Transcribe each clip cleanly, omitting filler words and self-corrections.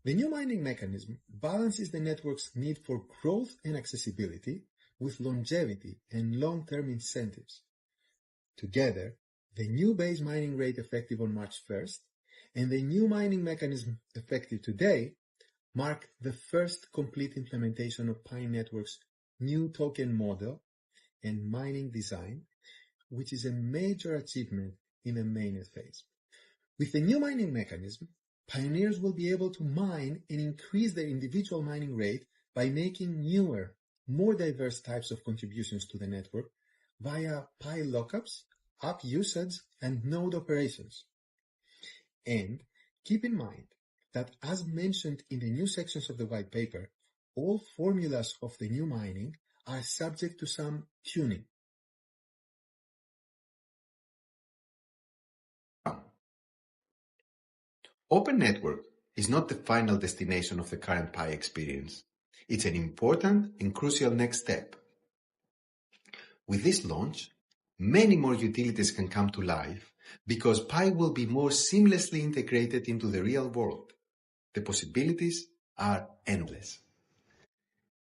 The new mining mechanism balances the network's need for growth and accessibility with longevity and long-term incentives. Together, the new base mining rate effective on March 1st and the new mining mechanism effective today mark the first complete implementation of Pi Network's new token model and mining design, which is a major achievement in the mainnet phase. With the new mining mechanism, pioneers will be able to mine and increase their individual mining rate by making newer, more diverse types of contributions to the network via Pi lockups, app usage, and node operations. And keep in mind that, as mentioned in the new sections of the white paper, all formulas of the new mining are subject to some tuning. Open network is not the final destination of the current Pi experience. It's an important and crucial next step. With this launch, many more utilities can come to life because Pi will be more seamlessly integrated into the real world. The possibilities are endless.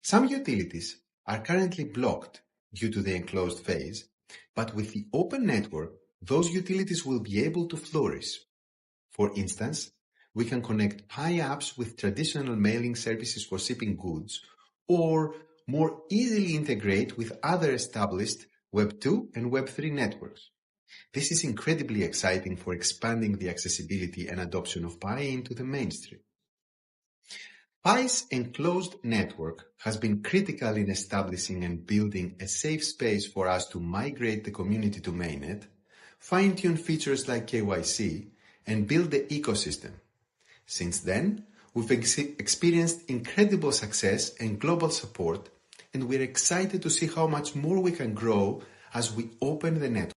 Some utilities are currently blocked due to the enclosed phase, but with the open network, those utilities will be able to flourish. For instance, we can connect Pi apps with traditional mailing services for shipping goods, or more easily integrate with other established Web 2 and Web 3 networks. This is incredibly exciting for expanding the accessibility and adoption of Pi into the mainstream. Pi's enclosed network has been critical in establishing and building a safe space for us to migrate the community to mainnet, fine-tune features like KYC, and build the ecosystem. Since then, we've experienced incredible success and global support, and we're excited to see how much more we can grow as we open the network.